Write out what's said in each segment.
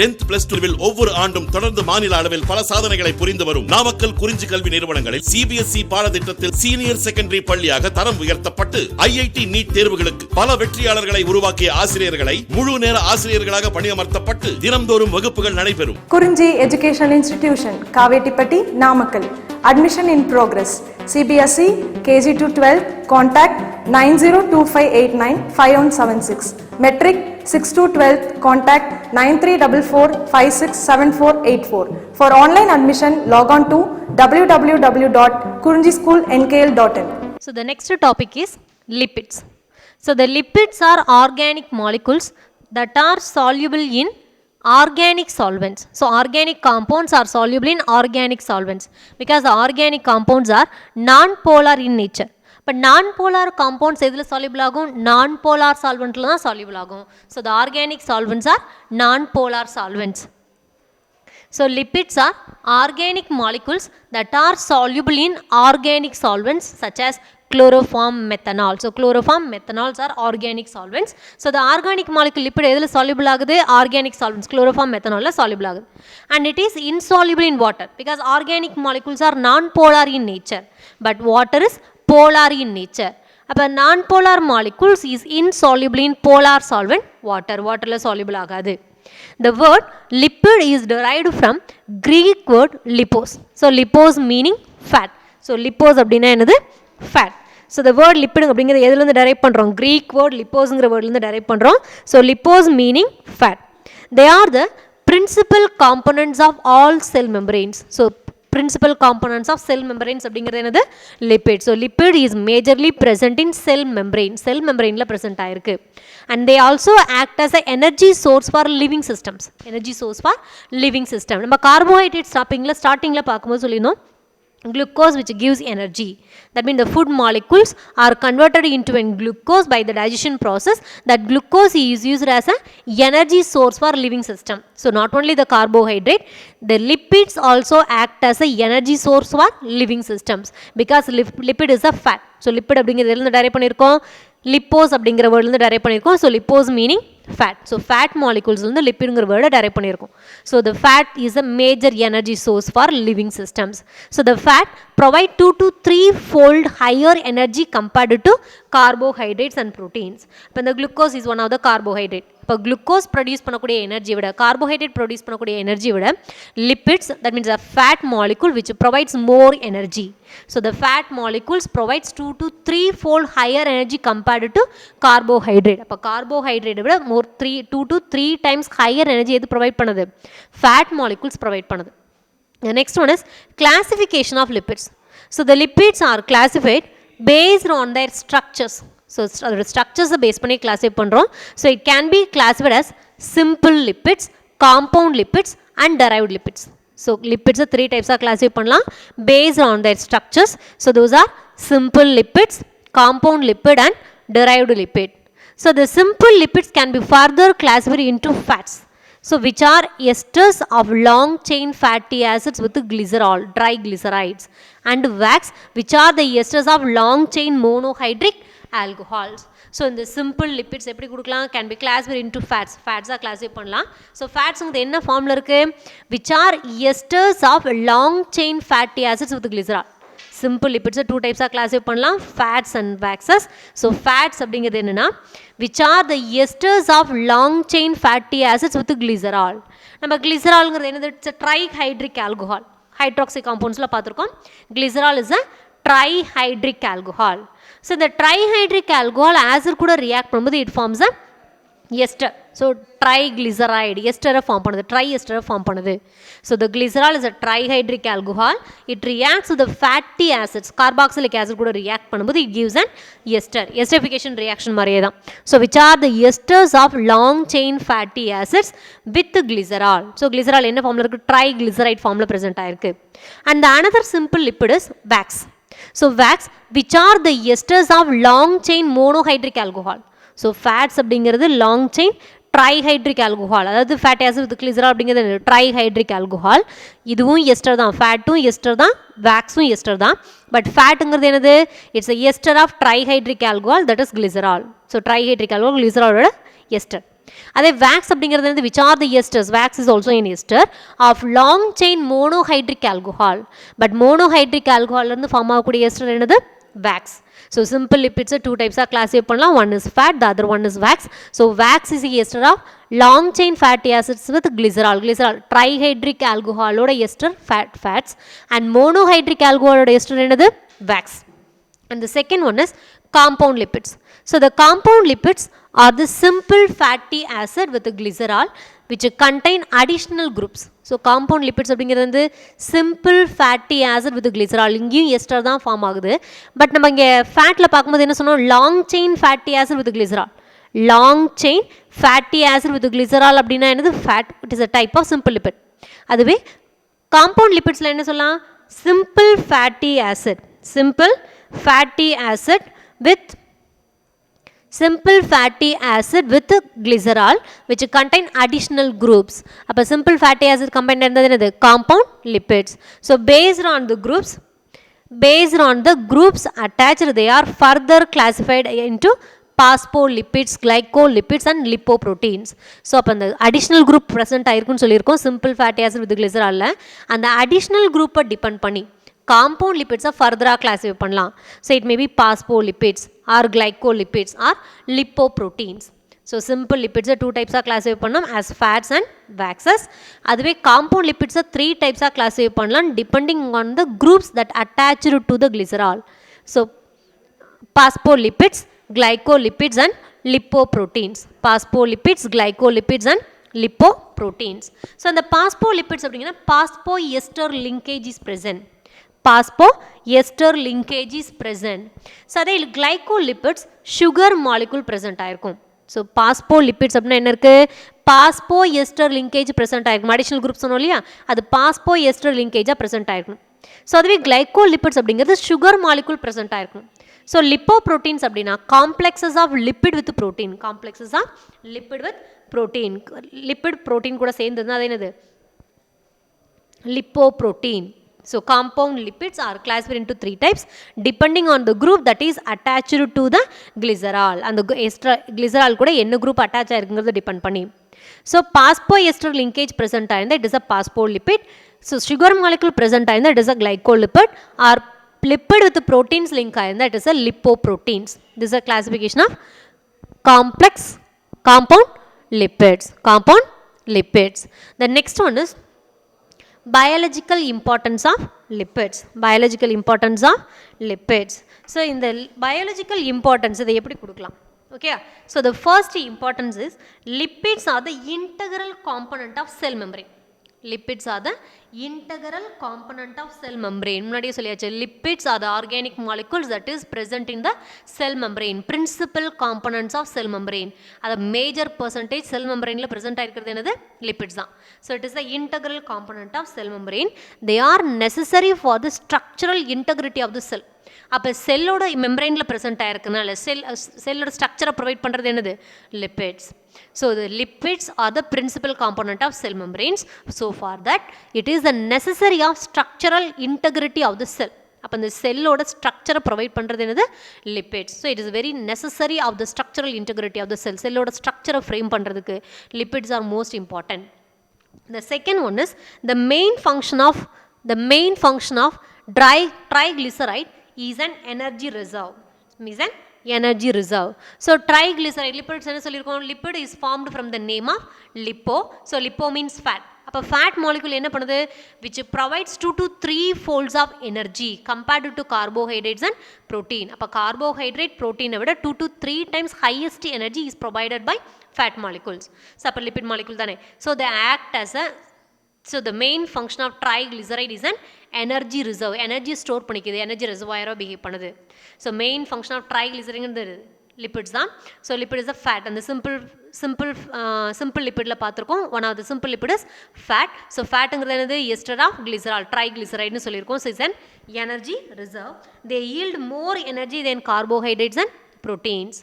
10th plus 2 ஒவ்வொரு ஆண்டும் தொடர்ந்து மாநில அளவில் பல சாதனைகளை புரிந்து வரும் நாமக்கல் குறிஞ்சி கல்வி நிறுவனங்களில் CBSE பாடத்திட்டத்தில் சீனியர் செகண்டரி பள்ளியாக தரம் உயர்த்தப்பட்டு IIT நீட் தேர்வுகளுக்கு பல வெற்றியாளர்களை உருவாக்கிய ஆசிரியர்களை முழு நேர ஆசிரியர்களாக பணியமர்த்தப்பட்டு தினம்தோறும் வகுப்புகள் நடைபெறும். குறிஞ்சி educational institution Kavettipatti Namakkal. Admission in progress. CBSE KG to 12 contact 9025895176. Metric 6 to 12 contact 9344567484. For online admission log on to www.kurinjischoolnkl.in. So the next topic is lipids. So the lipids are organic molecules that are soluble in organic solvents. So organic compounds are soluble in organic solvents because the organic compounds are non-polar in nature. But non-polar compounds எதில் soluble ஆகும்? Non-polar solventல தான் soluble ஆகும். So the organic solvents are non-polar solvents. So lipids are organic molecules that are soluble in organic solvents such as chloroform methanol. So chloroform methanols are organic solvents. So the organic molecule lipid எதில் soluble ஆகுது? Organic solvents chloroform methanol soluble ஆகுது. And it is insoluble in water because organic molecules are non-polar in nature. But water is polar in nature. அப்போ non-polar molecules is insoluble in polar solvent water. Waterல soluble ஆகாது. The word lipid is derived from Greek word lipos. So lipos meaning fat. So lipos அப்படின்னா என்னது? Fat. So the word lipid அப்படிங்கிறது எதுலேருந்து derive பண்ணுறோம்? Greek word lipos வேர்ட்லேருந்து derive பண்ணுறோம். So lipos meaning fat. They are the principal components of all cell membranes. So principal components of cell membranes அப்படிங்கிறது என்னது? Lipid. So lipid is majorly present in cell membrane. Cell membraneல present ஆயிருக்கு. And they also act as an energy source for living systems. Energy source for living system. நம்ம carbohydrate startingல பார்க்கும்போது சொல்லினோம் glucose which gives energy. That means the food molecules are converted into an glucose by the digestion process. That glucose is used as an energy source for living system. So not only the carbohydrate, the lipids also act as an energy source for living systems because lipid is a fat. So lipid அப்படிங்கிறது எதுலேருந்து derive பண்ணியிருக்கோம்? Lipos அப்படிங்கிற வேர்ட்லேருந்து derive பண்ணியிருக்கோம். So lipos meaning fat. So fat molecules வந்து lipidங்கிற வேர்டை derive பண்ணியிருக்கோம். So the fat is a major energy source for living systems. So the fat provide 2 to 3 fold higher energy compared to carbohydrates and proteins. இப்போ இந்த glucose is one of the carbohydrate. இப்போ glucose produce பண்ணக்கூடிய energy விட carbohydrate produce பண்ணக்கூடிய energy விட lipids, that means a fat molecule which provides more energy. So the fat molecules provides 2 to 3 fold higher energy compared to carbohydrate. அப்போ carbohydrate விட more 2 to 3 times higher energy எது provide பண்ணுது? Fat molecules provide பண்ணுது. The next one is classification of lipids. So the lipids are classified based on their structures. So structures based பண்ணி classify பண்ணுறோம். So it can be classified as simple lipids, compound lipids and derived lipids. So lipids 3 types classify பண்ணலாம் based on their structures. So those are simple lipids, compound lipid and derived lipid. So the simple lipids can be further classified into fats. So which are esters of long chain fatty acids with glycerol, triglycerides, and wax which are the esters of long chain monohydric alcohols. So in the simple lipids எப்படி கொடுக்கலாம்? Can be classified into fats. Fats classify பண்ணலாம். So fats என்ன ஃபார்ம்ல இருக்கு? Which are esters of long chain fatty acids with glycerol. Simple lipids 2 types classify பண்ணலாம், fats and waxes. So fats அப்படிங்கிறது என்னன்னா which are the esters of long chain fatty acids with glycerol. நம்ம glycerolங்கிறது என்னது? It's a trihydric alcohol. Hydroxy compoundsல பார்த்திருக்கோம். Glycerol is a trihydric alcohol. So the trihydric alcohol acid கூட react பண்ணும்போது it forms a ester. So triglyceride ester form பண்ணுது, triester form பண்ணுது. So the glycerol is a trihydric alcohol. It reacts with the fatty acids, carboxylic acid கூட react பண்ணும்போது it gives an ester. Esterification reaction மாதிரியே தான். So which are the esters of long chain fatty acids with glycerol. So glycerol என்ன ஃபார்ம்ல இருக்கு? triglyceride ஃபார்ம்ல present ஆயிருக்கு. And the another simple lipid is wax. So wax which are the esters of long chain monohydric alcohol. So fats அப்படிங்கிறது long chain trihydric alcohol, அதாவது fatty acid with glycerol அப்படிங்கிறது trihydric alcohol. இதுவும் ester தான், fatடும் ester தான், waxும் ester தான். But fatங்கிறது என்னது? It's a ester of trihydric alcohol, that is glycerol. So trihydric alcohol glycerol ester. அதே wax அப்படிங்கிறது வந்து which are the esters, wax is also an ester of long chain monohydric alcohol, but monohydric alcohol இருந்து form ஆகக்கூடிய ester என்னது wax. So simple lipids two types are classified பண்ணலாம், one is fat, the other one is wax. So wax is the ester of long chain fatty acids with glycerol, trihydric alcohol ஓட ester fats, and monohydric alcohol ஓட ester என்னது wax. And the second one is compound lipids. So the compound lipids are the simple fatty acid with glycerol which contain additional groups. So compound lipids அப்படிங்கிறது வந்து simple fatty acid with glycerol, இங்கேயும் ester தான் form ஆகுது. But நம்ம இங்கே ஃபேட்டில் பார்க்கும்போது என்ன சொன்னோம், long chain fatty acid with glycerol. Long chain fatty acid with glycerol அப்படின்னா என்னது fat, it is a type of simple lipid. அதுவே காம்பவுண்ட் லிபிட்ஸில் என்ன சொல்லலாம், simple fatty acid, simple fatty acid with glycerol which contain additional groups. அப்ப simple fatty acid combined என்னது compound lipids. So based on the groups attached, they are further classified into phospholipids, glycolipids and lipoproteins. So அப்ப அந்த additional group present ஆயிருக்குன்னு சொல்லியிருக்கோம் simple fatty acid with glycerol. அந்த additional group depend பண்ணி compound lipids further classify பண்ணலாம். So it may be phospholipids or glycolipids or lipoproteins. So simple lipids two types are classify பண்ணலாம் as fats and waxes. அதுவே compound lipids three types are classify பண்ணலாம் depending on the groups that attached to the glycerol. So phospholipids, glycolipids and lipoproteins. Phospholipids, glycolipids and lipoproteins. So இந்த phospholipids அப்படிங்கிற phosphoester linkage is present. Phosphoester linkage is present. So அதே glycolipids sugar molecule present ஆயிருக்கும். So phospholipids அப்படின்னா என்ன இருக்கு, phosphoester linkage present ஆயிருக்கும். additional group சொன்னோம் இல்லையா, அது phosphoester linkage present ஆயிருக்கும். So அதுவே glycolipids அப்படிங்கிறது sugar molecule present ஆயிருக்கும். So lipoproteins அப்படின்னா complexes of lipid with protein, complexes of lipid with protein, lipid protein கூட சேர்ந்து அது என்னது lipoprotein. So compound lipids are classified into three types depending on the group that is attached to the glycerol. And the glycerol கூட என்ன group attach ஆயிருக்குங்கிறது depend பண்ணி. So phosphoester linkage present ஆயிருந்தா it is a phospholipid. So sugar molecule present ஆயிருந்தா it is a glycolipid, or lipid with proteins link ஆயிருந்தா it is a lipoproteins. This is a classification of compound lipids. Compound lipids. The next one is biological importance of lipids. Biological importance of lipids. So in the biological importance இதை எப்படி கொடுக்கலாம், okay? So the first importance is lipids are the integral component of cell membrane. Lipids are the integral component of cell membrane. முன்னாடியே சொல்லியாச்சு, lipids are the organic molecules that is present in the cell membrane, principal components of cell membrane. அது major percentage cell membrane ல present ஆயிருக்கிறது என்னது lipids தான். So it is the integral component of cell membrane. They are necessary for the structural integrity of the cell. அப்போ செல்லோட மெம்பரைனில் present ஆயிருக்குனால செல்லோட ஸ்ட்ரக்சரை provide பண்ணுறது என்னது lipids. So the lipids are the principal component of cell membranes. So for that it is the necessary of structural integrity of the cell. அப்போ இந்த செல்லோட ஸ்ட்ரக்சரை provide பண்ணுறது என்னது lipids. So it is very necessary of the structural integrity of the cell. செல்லோட ஸ்ட்ரக்சரை frame பண்ணுறதுக்கு lipids are most important. The second one is the main function of triglyceride is an energy reserve. Is an energy reserve. So triglyceride, lipids என்ன சொல்லியிருக்கோம், lipid is formed from the name of lipo. So lipo means fat. அப்போ fat molecule என்ன பண்ணுது, which provides 2 to 3 folds of energy compared to carbohydrates and protein. அப்போ carbohydrate protein விட 2 to 3 times highest energy is provided by fat molecules. So அப்போ lipid molecule தானே. So they act as a, so the main function of triglyceride is an energy reserve. Energy store பண்ணிக்குது, energy reservoir behave பண்ணுது. So main function of triglyceride lipids தான். So lipid is a fat. And the simple lipidல பார்த்துருக்கோம், one of the simple lipid is fat. So fatங்கிறது என்னது ester of glycerol, triglyceride னு சொல்லியிருக்கோம். So it's an energy reserve. They yield more energy than carbohydrates and proteins,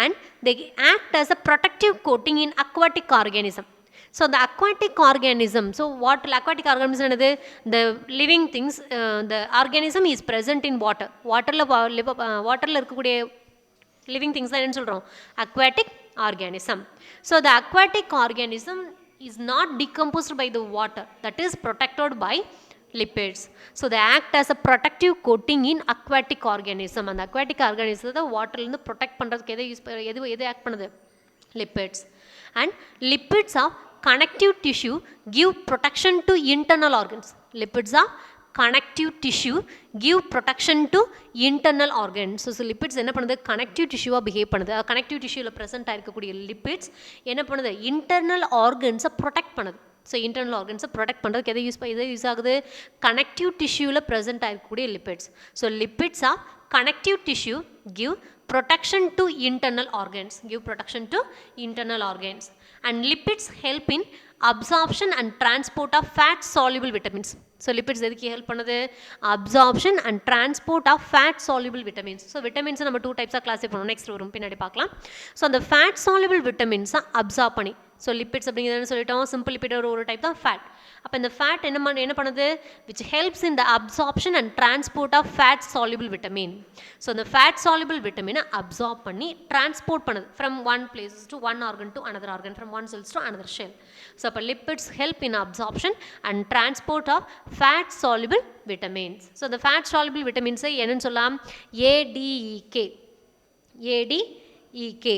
and they act as a protective coating in aquatic organism. So the aquatic organism, so what aquatic organism is, the living things, the organism is present in water. Waterல இருக்கக்கூடிய living things தான் என்ன சொல்கிறோம், aquatic organism. So the aquatic organism is not decomposed by the water, that is protected by lipids. So they act as a protective coating in aquatic organism. And aquatic organism the water இருந்து protect பண்றதுக்கு எது act பண்ணுது? Lipids. And lipids are connective tissue give protection to internal organs. Lipids are connective tissue give protection to internal organs. So lipids என்ன பண்ணுது? Connective tissue behave பண்ணுது. Connective tissue ல present ஆயிருக்கக்கூடிய lipids என்ன பண்ணுது? Internal organs protect பண்ணுது. So internal ஆர்கன்ஸை protect பண்ணுறதுக்கு எதை use ஆகுது? கனெக்டிவ் டிஷ்யூவில் ப்ரெசென்ட் ஆகக்கூடிய lipids. So lipids R connective tissue give protection to internal organs, give protection to internal organs. And lipids help in absorption and transport of fat soluble vitamins. So lipids எதுக்கு help பண்ணுது? Absorption and transport of fat soluble vitamins. So vitamins நம்ம 2 types classify பண்ணுவோம், next வரும் பின்னாடி பார்க்கலாம். So அந்த fat soluble vitamins absorb பண்ணி, so lipids அப்படிங்கிறது சொல்லிட்டோம், சிம்பிள் லிப்பிட் ஒரு டைப் தான் ஃபேட். அப்போ இந்த ஃபேட் என்ன பண்ணுது? Which helps in the absorption and transport of fat soluble vitamin. So இந்த ஃபேட் சால்யூபிள் விட்டமினை அப்சார்ப் பண்ணி டிரான்ஸ்போர்ட் பண்ணுது from one places to one organ to another organ, from one cells to another cell. So அப்போ lipids help in absorption and transport of fat soluble vitamins. So இந்த fat soluble விட்டமின்ஸை என்னன்னு சொல்லலாம்? ADEK.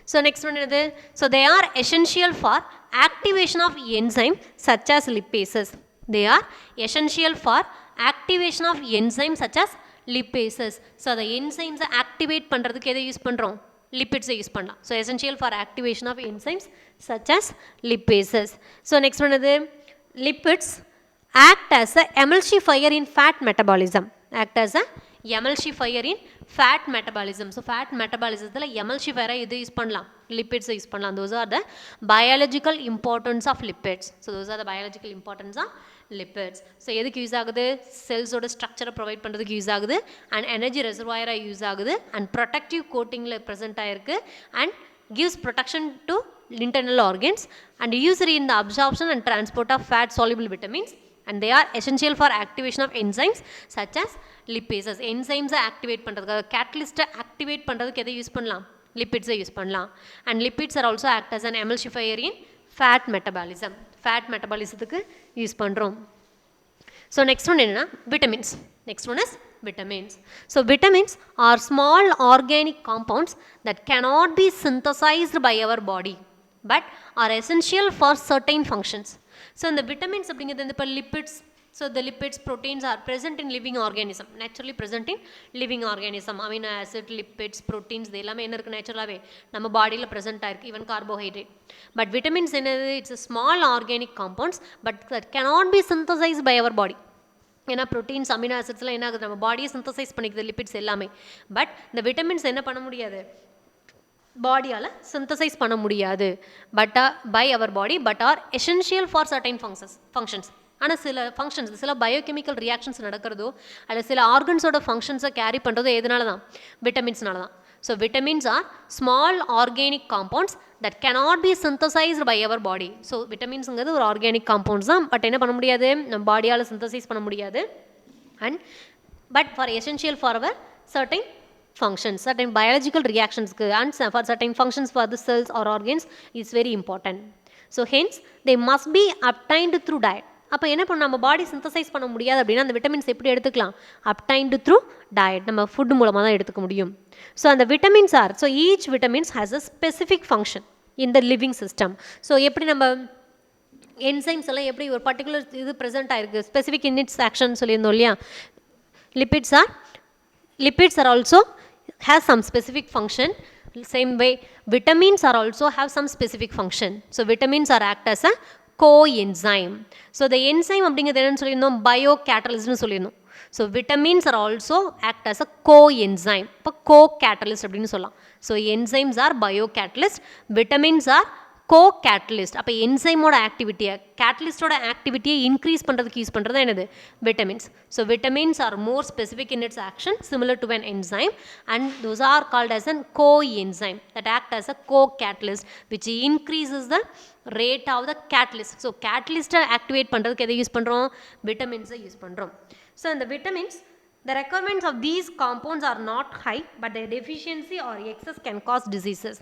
So next one is, so they are essential for activation of enzyme such as lipases. They are essential for activation of enzyme such as lipases. So the enzymes activate பண்றதுக்கு எதை use பண்றோம்? lipids use பண்ணலாம். So essential for activation of enzymes such as lipases. So next one is, lipids act as a emulsifier in fat metabolism. Act as a emulsifier in fat metabolism. So fat metabolism emulsifier எது use பண்ணலாம்? lipids use பண்ணலாம். Those are the biological importance of lipids. So those are the biological importance of lipids. So எதுக்கு use ஆகுது? செல்ஸோட ஸ்ட்ரக்சரை provide பண்ணுறதுக்கு use ஆகுது, and energy ரெசர்வாயராக use ஆகுது, and protective கோட்டிங்கில் present ஆகிருக்கு, and gives protection to internal organs, and used in the absorption and transport of fat soluble vitamins, and they are essential for activation of enzymes such as lipases. enzymes activate பண்றதுக்கு, catalyst activate பண்றதுக்கு எதை use பண்ணலாம்? lipids use பண்ணலாம். and lipids are also act as an emulsifier in fat metabolism. fat metabolismத்துக்கு use பண்றோம். so next one என்னன்னா vitamins. next one is vitamins. So vitamins are small organic compounds that cannot be synthesized by our body but are essential for certain functions. So in the vitamins அப்படிங்கிறது இந்த lipids, so the lipids proteins are present in living organism, naturally present in living organism. amino acid, lipids, proteins இது எல்லாமே என்ன இருக்கு? நேச்சுரலாகவே நம்ம பாடியில் present ஆயிருக்கு, ஈவன் கார்போஹைட்ரேட். பட் விட்டமின்ஸ் என்னது? It's a small organic compounds but that cannot be synthesized by our body. ஏன்னா ப்ரோட்டீன்ஸ், அமினோ ஆசிட்ஸ்லாம் என்ன ஆகுது? நம்ம பாடியை சிந்தசைஸ் பண்ணிக்குது, லிப்பிட்ஸ் எல்லாமே. பட் இந்த விட்டமின்ஸ் என்ன பண்ண முடியாது? பாடியால் சிந்தசைஸ் பண்ண முடியாது, but by our body, but are essential for certain functions. ஆனால் சில ஃபங்க்ஷன்ஸ், சில பயோகெமிக்கல் ரியாக்ஷன்ஸ் நடக்கிறதோ அல்லது சில ஆர்கன்ஸோட ஃபங்க்ஷன்ஸை கேரி பண்ணுறதோ எதனால தான்? விட்டமின்ஸ்னால தான். So vitamins are small organic compounds that cannot be synthesized by our body. So விட்டமின்ஸுங்கிறது ஒரு ஆர்கானிக் காம்பவுண்ட்ஸ் தான், பட் என்ன பண்ண முடியாது? நம்ம பாடியால் சிந்தசைஸ் பண்ண முடியாது. And but for essential for our certain functions, certain biological reactions and for certain functions for the cells or organs is very important. So hence they must be obtained through diet. அப்போ என்ன பண்ண நம்ம பாடி synthesise பண்ண முடியாது அப்படின்னா அந்த vitamins எப்படி எடுத்துக்கலாம்? அப்டைன்டு த்ரூ டயட், நம்ம ஃபுட் மூலமாக தான் எடுத்துக்க முடியும். ஸோ அந்த vitamins R, so each vitamins has a specific function in the living system. So எப்படி நம்ம என்சைம்ஸ் எல்லாம் எப்படி ஒரு பர்டிகுலர் இது ப்ரெசென்ட் ஆயிருக்கு, ஸ்பெசிஃபிக் இன் இட்ஸ் ஆக்ஷன் சொல்லியிருந்தோம் இல்லையா? lipids are also has some specific function. Same way vitamins are also have some specific function. So vitamins are act as a coenzyme. So the enzyme அப்படிங்கிறது என்னன்னு சொல்லியிருந்தோம்? biocatalyst சொல்லியிருந்தோம். So vitamins are also act as a coenzyme. இப்போ co-catalyst அப்படின்னு சொல்லலாம். So enzymes are biocatalyst, vitamins are co-catalyst. அப்போ என்சைமோட ஆக்டிவிட்டியை, கேட்டலிஸ்டோட ஆக்டிவிட்டியை increase பண்ணுறதுக்கு use பண்ணுறது என்னது? Vitamins. So vitamins R more specific in it's action similar to an enzyme, and those are called as an coenzyme that act as a co-catalyst which increases the rate of the catalyst. So கேட்டலிஸ்ட்டை activate பண்ணுறதுக்கு எதை use பண்ணுறோம்? விட்டமின்ஸை use பண்ணுறோம். So இந்த vitamins The requirements of these compounds are not high, but their deficiency or excess can cause diseases.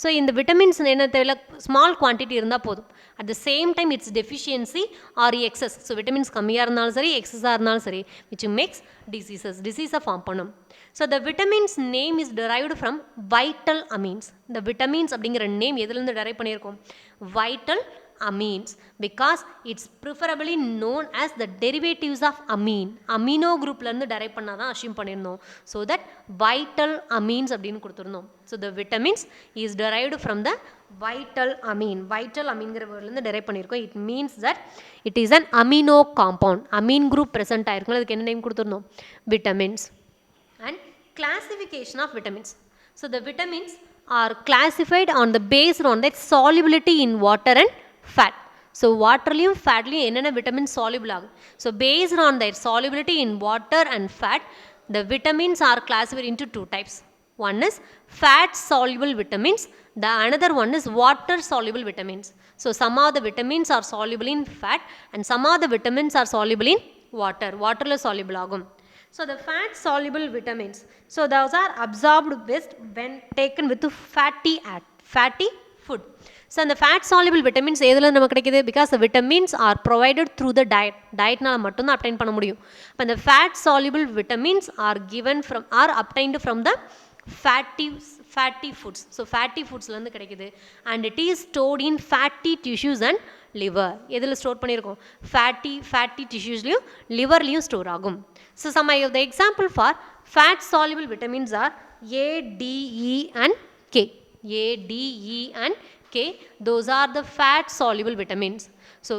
So in the vitamins என்ன தேவை, small quantity இருந்தால் போதும். At the same time its deficiency or excess, so vitamins கம்மியாக இருந்தாலும் சரி excess இருந்தாலும் சரி, which makes disease form பண்ணும். So the vitamins name is derived from vital amines. The vitamins அப்படிங்கிற நேம் எதுலேருந்து derive பண்ணியிருக்கோம், vital amines, because it's preferably known as the derivatives of amine. Amino group ல இருந்து derive பண்ணாதான் assume பண்ணிருந்தோம். So that vital amines அப்படின்னு கொடுத்திருந்தோம். So the vitamins is derived from the vital amine. Vital aminங்கிற word ல இருந்து derive பண்ணிருக்கோம். It means that it is an amino compound. Amine group present ஆயிருக்கும். அதுக்கு என்ன name கொடுத்திருந்தோம், vitamins. And classification of vitamins. So the vitamins are classified on the based on their solubility in water and fat. So waterலையும் fatலையும் என்னென்ன vitamins soluble ஆகும். So based on their solubility in water and fat, the vitamins are classified into two types. One is fat soluble vitamins, the another one is water soluble vitamins. So some of the vitamins are soluble in fat and some of the vitamins are soluble in water. Waterல soluble ஆகும். So the fat soluble vitamins, so those are absorbed best when taken with fatty food. So the fat soluble vitamins எதுல நமக்கு கிடைக்குது, because the vitamins are provided through the dietனால மட்டும் தான் obtain பண்ண முடியும். But the fat soluble vitamins are obtained from the fatty foods. So fatty foods ல இருந்து கிடைக்குது and it is stored in fatty tissues and liver. எதுல store பண்ணியிருக்கோம், fatty tissuesலையும் liverலையும் store ஆகும். So some of the example for fat soluble vitamins are A, D, E and K. A, D, E and K, those are the fat soluble vitamins. So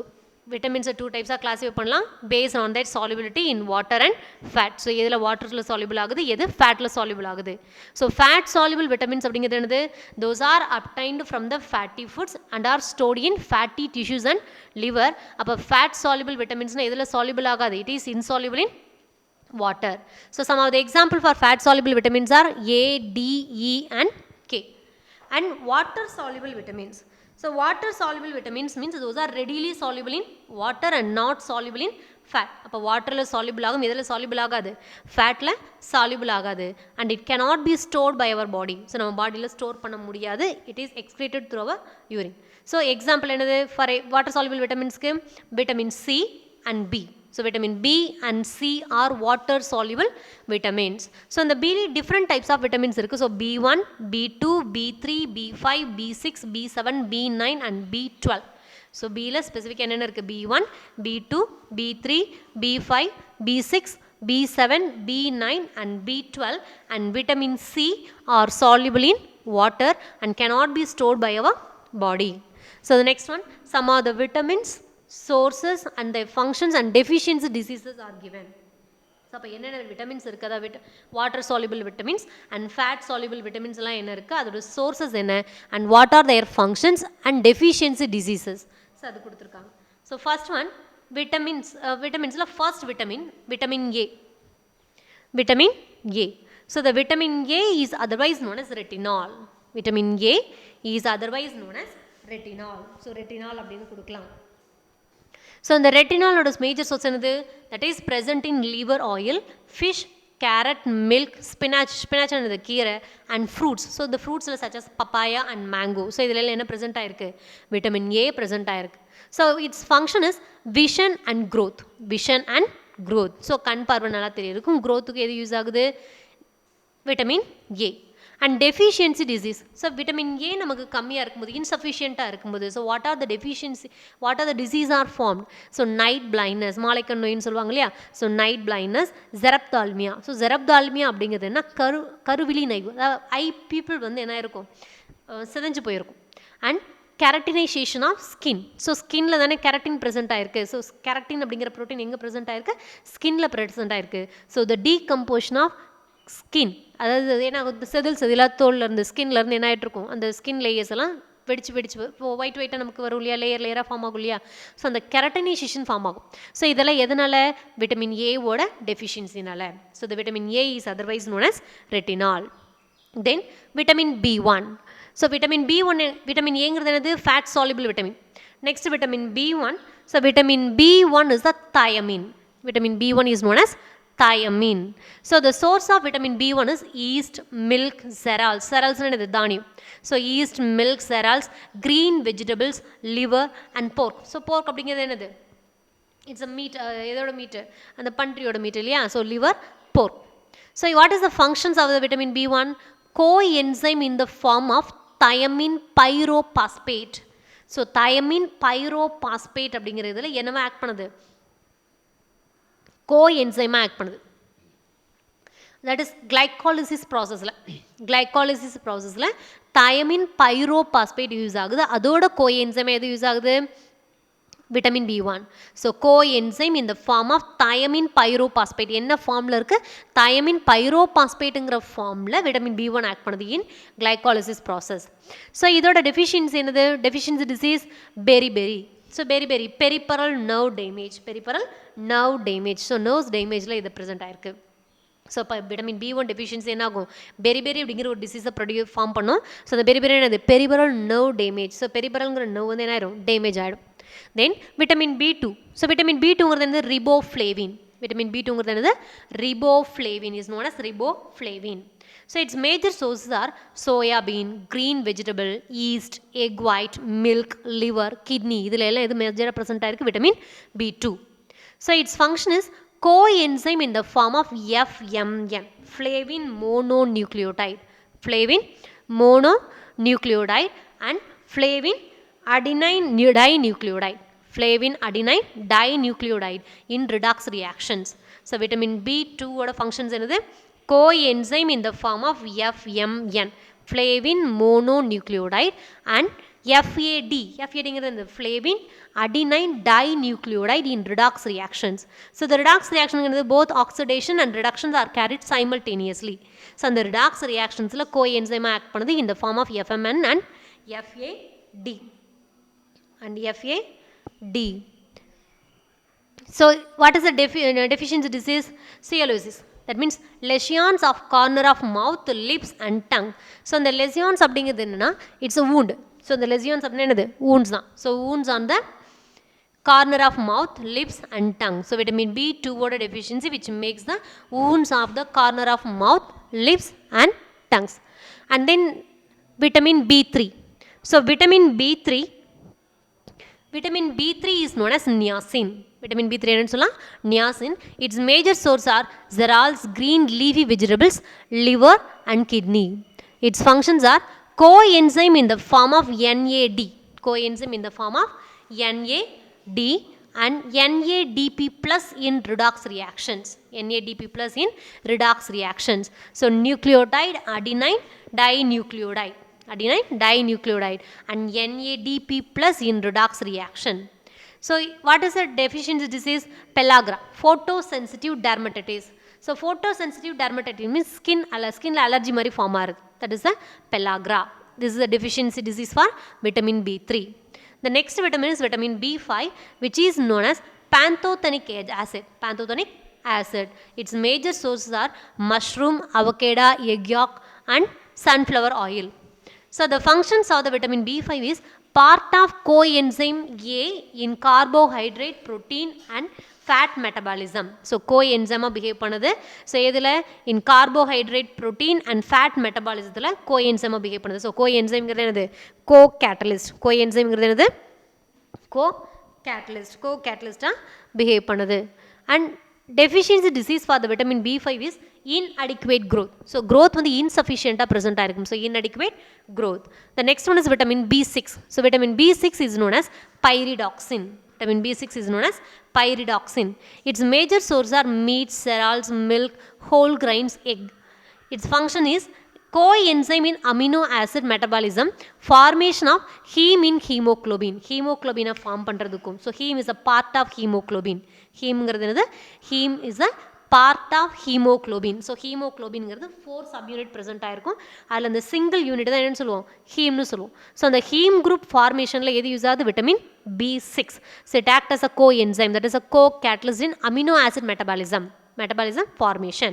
vitamins two types are classify பண்ணலாம் based on their solubility in water and fat. So எதுல waterல soluble ஆகுது, எது fatல soluble ஆகுது. So fat soluble vitamins அப்படிங்கிறது என்னது, those are obtained from the fatty foods and are stored in fatty tissues and liver. அப்ப fat soluble vitamins எதுல soluble ஆகாது, it is insoluble in water. So some of the example for fat soluble vitamins are A, D, E and K. And water soluble vitamins. So water soluble vitamins means those are readily soluble in water and not soluble in fat. அப்போ வாட்டரில் soluble ஆகும், எதில் soluble ஆகாது, ஃபேட்டில் soluble ஆகாது and it cannot be stored by our body. So நம்ம பாடியில் store பண்ண முடியாது, it is excreted through our urine. So example என்னது, for water soluble vitaminsக்கு vitamin C and B. So vitamin B and C are water soluble vitamins. So in the B different types of vitamins irukku. So B1, B2, B3, B5, B6, B7, B9 and B12. So B la specific enna irukku, B1, B2, B3, B5, B6, B7, B9 and B12 and vitamin C are soluble in water and cannot be stored by our body. So the next one, some of the vitamins, sources and their functions and deficiency diseases are given. So அப்போ என்னென்ன vitamins இருக்குது, அதாவது water soluble vitamins and fat soluble vitamins எல்லாம் என்ன இருக்குது, அதோட sources என்ன and what are their functions and deficiency diseases. So அது கொடுத்துருக்காங்க. ஸோ ஃபர்ஸ்ட் ஒன் விட்டமின்ஸில் first vitamin A. Vitamin A. So the vitamin A is otherwise known as retinol. Vitamin A is otherwise known as retinol. So retinol அப்படின்னு கொடுக்கலாம். So இந்த retinol major source என்னது, that is present in liver oil, fish, carrot, milk, spinach என்னது கீரை and fruits. So the fruits such as papaya and mango. So இதில் என்ன present ஆயிருக்கு, vitamin A present ஆயிருக்கு. So its function is vision and growth. So கண் பார்வை நல்லா தெரியும், growthக்கு எது யூஸ் ஆகுது, vitamin A. And deficiency disease. So vitamin A நமக்கு கம்மியாக இருக்கும்போது, இன்சஃபிஷியண்ட்டாக இருக்கும்போது, so what are the disease are formed. So night blindness, மாலைக்கண் நோயின்னு சொல்லுவாங்க இல்லையா, so night blindness, xerophthalmia. So xerophthalmia அப்படிங்கிறது என்ன, கருவிழி நைவு, அதாவது ஐ பீப்புள் என்ன இருக்கும், சிதைஞ்சு போயிருக்கும். And keratinization of skin. So ஸ்கின்ல தானே கெரட்டின் ப்ரெசென்ட் ஆயிருக்கு. ஸோ கெரட்டின் அப்படிங்கிற ப்ரோட்டீன் எங்கே ப்ரெசென்ட் ஆயிருக்கு, ஸ்கின்ல ப்ரெசென்ட் ஆயிருக்கு. So the decomposition of skin, அதாவது ஏன்னா செதிலாக தோல்லேருந்து ஸ்கின்லேருந்து என்ன ஆகிட்டு இருக்கும், அந்த ஸ்கின் லேயர்ஸ் எல்லாம் வெடிச்சு இப்போ ஒயிட்டாக நமக்கு வரும் இல்லையா, லேயராக ஃபார்ம் ஆகும் இல்லையா, ஸோ அந்த கெரட்டினைசேஷன் ஃபார்ம் ஆகும். ஸோ இதெல்லாம் எதனால், விட்டமின் ஏவோட டெஃபிஷியன்சினால. So the vitamin A is otherwise known as retinol. Then vitamin B1. So vitamin ஏங்கிறது என்னது, fat soluble vitamin. Next vitamin B1. So vitamin B1 is the thiamine. Vitamin B1 is known as thiamine. So the source of vitamin B1 is yeast, milk, cereals. Cereals is dhaniyam. So yeast, milk, cereals, green vegetables, liver and pork. So pork அப்படிங்கிறது என்னது? It's a meat, எதோட meet? அந்த பன்றியோட meet இல்லையா? So liver, pork. So what is the functions of the vitamin B1? Coenzyme in the form of thiamine pyrophosphate. So thiamine pyrophosphate அப்படிங்கிறதுல என்னவா act பண்ணுது? coenzyme act பண்ணுது. That is glycolysis processல thiamine pyrophosphate use ஆகுது. அதோட coenzyme எது use ஆகுது? vitamin B1. So coenzyme in the form of thiamine pyrophosphate என்ன ஃபார்ம்ல இருக்கு? thiamine pyrophosphate ஃபார்ம்ல vitamin B1 ஆக்ட் பண்ணுது in glycolysis process. So இதோட deficiency என்னது? deficiency disease beriberi. So beriberi peripheral nerve damage. So nerves damageல இது present ஆயிருக்கு. So இப்போ விட்டமின் B1 டெஃபிஷியன்சி என்ன ஆகும்? பெரிபெரி அப்படிங்கிற ஒரு டிசீஸை ஃபார்ம் பண்ணும். ஸோ அந்த பெரிபெரி என்னது? Peripheral nerve damage. ஸோ பெரிபரல்ங்கிற நர்வ் வந்து என்ன ஆயிரும்? டேமேஜ் ஆகிடும். Then vitamin B2. So vitamin B2ங்கிறது என்னது? ரிபோஃப்ளேவின். விட்டமின் B2ங்கிறது என்னது? Riboflavin is known as riboflavin. So its major sources are soya bean, green vegetable, yeast, egg white, milk, liver, kidney. இதில் எல்லாம் எது மேஜராக ப்ரெசென்ட் ஆயிருக்கு? Vitamin B2. So its function is coenzyme in the form of FMN, flavin mononucleotide, and flavin adenine dinucleotide in redox reactions. So vitamin B2 oda functions என்னது? coenzyme in the form of FMN, flavin mononucleotide, and FAD ங்கிறது இந்த flavin adenine dinucleotide in redox reactions. So the redox reaction ங்கிறது both oxidation and reductions are carried simultaneously. So அந்த redox reactionsல coenzyme act பண்ணுது in the form of FMN and FAD. So what is the deficiency disease? Cirrhosis. That means lesions of corner of mouth, lips and tongue. So the lesions அப்படிங்கிறது என்னன்னா, it's a wound. So the lesions அப்படின்னா என்னது? wounds தான். So wounds on the corner of mouth, lips and tongue. So vitamin B2 oda deficiency which makes the wounds of the corner of mouth, lips and tongues. And then vitamin B3. So vitamin B3 is known as niacin. Vitamin B3 என்னன்னு சொல்லலாம்? niacin. Its major source are cereals, green leafy vegetables, liver and kidney. Its functions are coenzyme in the form of NAD. Coenzyme in the form of NAD and NADP plus in redox reactions. So nucleotide adenine dinucleotide and NADP plus in redox reaction. So what is the deficiency disease? Pellagra, photosensitive dermatitis. So photosensitive dermatitis means skin allergy mari form ஆகுது. That is the pellagra. This is a deficiency disease for vitamin B3. The next vitamin is vitamin B5, which is known as pantothenic acid. Its major sources are mushroom, avocado, egg yolk and sunflower oil. So the functions of the vitamin B5 is part of coenzyme A in carbohydrate, protein and fat metabolism. So coenzyme behave பண்ணுது. So எதுல? in carbohydrate, protein and fat metabolismல coenzyme behave பண்ணுது. So coenzyme ங்கிறது என்னது? co-catalyst. coenzyme ங்கிறது என்னது? co-catalyst behave பண்ணுது. And deficiency disease for the vitamin B5 is inadequate growth. So growth வந்து insufficient present ஆயிருக்கும். So inadequate growth. The next one is vitamin B6. So vitamin B6 is known as pyridoxine. Vitamin B6 is known as pyridoxine. Its major sources are meat, cereals, milk, whole grains, egg. Its function is coenzyme in amino acid metabolism, formation of heme in hemoglobin. Hemoglobin form பண்றதுக்கும். So heme is a part of hemoglobin. Heme is a part of hemoglobin. So hemoglobin ங்கிறது 4 subunit present ஆயிருக்கும். அதில் அந்த single unit தான் என்னன்னு சொல்லுவோம்? heme னு சொல்லுவோம். So அந்த heme group formationல எது யூஸ் ஆகுது? vitamin B6. So it acts as a coenzyme, that is a co-catalyst in amino acid metabolism formation.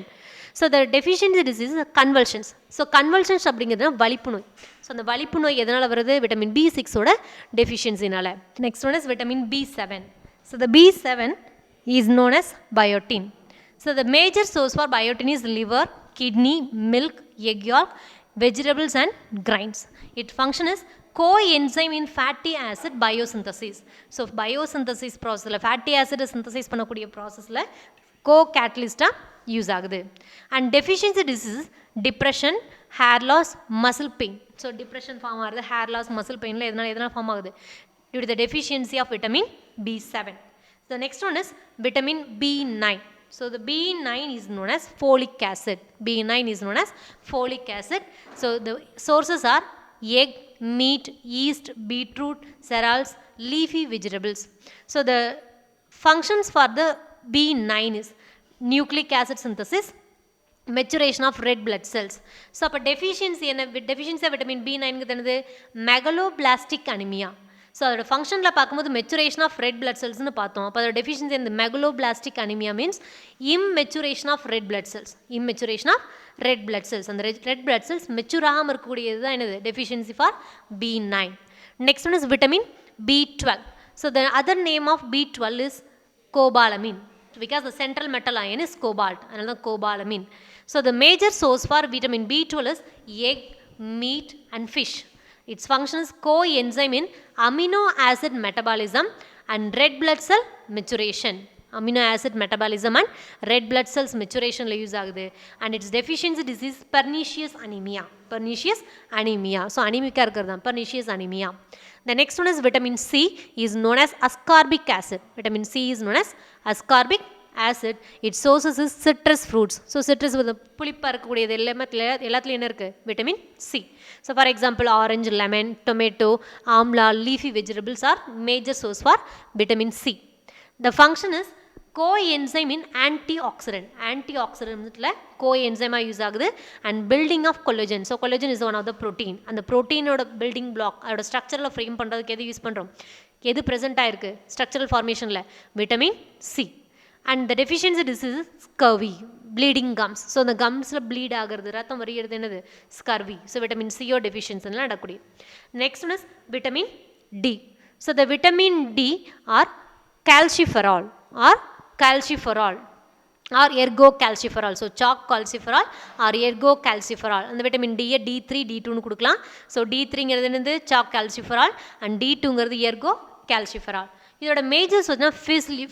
So the deficiency disease is convulsions. So convulsions அப்படிங்கிறது வலிப்பு நோய். So அந்த வலிப்பு நோய் எதனால் வருது? vitamin B6 ஓட deficiencyனால. Next one is vitamin B7. So the B7 is known as biotin. So the major source for biotin is liver, kidney, milk, egg yolk, vegetables and grains. Its function is coenzyme in fatty acid biosynthesis. So biosynthesis process fatty acid synthesis பண்ணக்கூடிய processல co-catalyst use ஆகுது. And deficiency diseases depression, hair loss, muscle pain. So depression form ஆகுது, hair loss, muscle painல எதனால form ஆகுது? Due to the deficiency of vitamin B7. The next one is vitamin B9. So the B9 is known as folic acid. B9 is known as folic acid. So the sources are egg, meat, yeast, beetroot, cereals, leafy vegetables. So the functions for the B9 is nucleic acid synthesis, maturation of red blood cells. So அப்போ deficiency of vitamin B9 megaloblastic anemia. So அதோட ஃபங்க்ஷனில் பார்க்கும்போது maturation of red blood செல்ஸ்னு பார்த்தோம். அப்போ அதோட deficiency இந்த megaloblastic anaemia means immaturation of red blood cells. Immaturation of red blood cells, அந்த ரெட் பிளட் செல்ஸ் மெச்சூர் ஆகாமல் இருக்கக்கூடியது தான் என்னது deficiency for B9. Next one is vitamin B12. So the other name of B12 is cobalamin because the central metal ion is cobalt, அதனால தான் cobalamin. ஸோ the major source for vitamin B12 is egg, meat and fish. Its function is coenzyme in amino acid metabolism and red blood cell maturation. Amino acid metabolism and red blood cells maturation la use ஆகுது. And its deficiency disease pernicious anemia. Pernicious anemia. So anemic இருக்கிறது தான் pernicious anemia. The next one is vitamin C is known as ascorbic acid. Vitamin C is known as ascorbic acid. Its sources is citrus fruits. So citrus with புளிப்பாக இருக்கக்கூடியது எல்லாத்துலையும் என்ன இருக்குது vitamin C. So for example orange, lemon, tomato, amla, leafy vegetables are major source for vitamin C. The function is coenzyme in antioxidant. Antioxidant coenzyme use ஆகுது and building of collagen. So collagen is one of the protein. அந்த ப்ரோட்டீனோட building block அதோட ஸ்ட்ரக்சரில் frame பண்ணுறதுக்கு எது use பண்ணுறோம், எது present ஆயிருக்கு structural ஃபார்மேஷனில் vitamin C. And the deficiency disease is scurvy, bleeding gums. So the gumsல bleed ஆகிறது ரத்தம் வரிகிறது என்னது scurvy. So vitamin C ஓ deficiency நடக்கக்கூடிய. Next one is vitamin D. So the vitamin D are calciferol or ergocalciferol. So chalk calciferol or ergocalciferol. அந்த vitamin D D3 D2 னு கொடுக்கலாம். So D3ங்கிறது என்னது chalk calciferol and D2ங்கிறது ergocalciferol. இதோட majors வந்து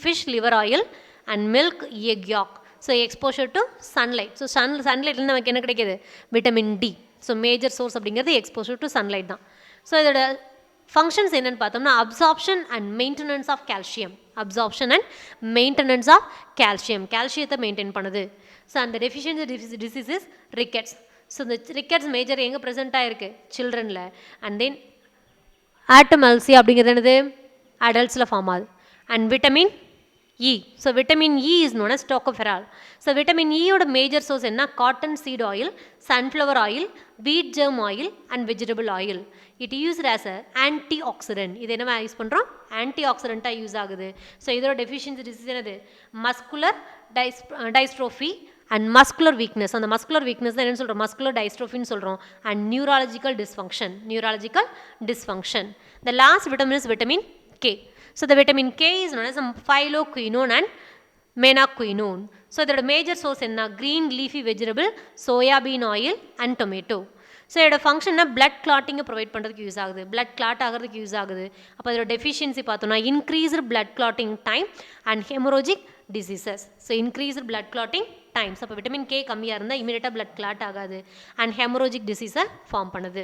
fish liver oil and milk, egg yolk. So exposure to sunlight. So sunlightல நமக்கு என்ன கிடைக்குது vitamin D. So major source அப்படிங்கிறது எக்ஸ்போஷர் டு சன்லைட் தான். ஸோ இதோட ஃபங்க்ஷன்ஸ் என்னென்னு பார்த்தோம்னா absorption and maintenance of calcium. Absorption and maintenance of calcium, கால்சியத்தை மெயின்டைன் பண்ணுது. ஸோ அந்த deficiency disease is rickets. So இந்த ரிக்கெட்ஸ் மேஜர் எங்கே ப்ரெசென்ட் ஆகிருக்கு சில்ட்ரனில். அண்ட் தென் ஆட்டோமல்சி அப்படிங்கிறது என்னது adultsல ஃபார்ம் ஆகுது. And vitamin E. So vitamin E is known as tocopherol. So vitamin E ஓட மேஜர் சோர்ஸ் என்ன cotton seed oil, sunflower oil, wheat germ oil and vegetable oil. It used as a antioxidant. இது என்ன use பண்ணுறோம் ஆன்டி ஆக்சிடென்ட்டாக use ஆகுது. So இதோட deficiency disease என்னது muscular dystrophy and muscular weakness. அந்த மஸ்குலர் வீக்னஸ் தான் என்னென்னு சொல்கிறோம் மஸ்குலர் டைஸ்ட்ரோஃபின்னு சொல்கிறோம். And neurological dysfunction. The last vitamin is vitamin K. So the vitamin K is known as phyloquinone and menaquinone. So இதோட மேஜர் சோர்ஸ் என்ன green leafy vegetable, soybean oil and tomato. ஸோ இதோட ஃபங்க்ஷன்னா பிளட் கிளாட்டிங்கை ப்ரொவைட் பண்ணுறதுக்கு யூஸ் ஆகுது, blood clot ஆகிறதுக்கு யூஸ் ஆகுது. அப்போ இதோட டெஃபிஷியன்சி பார்த்தோம்னா increased blood clotting time and haemorrhagic diseases. So increased blood clotting times. அப்போ விட்டமின் கே கம்மியாக இருந்தால் இமீடியட்டாக பிளட் கிளாட் ஆகாது அண்ட் ஹெமரோஜிக் டிசீஸை ஃபார்ம் பண்ணுது.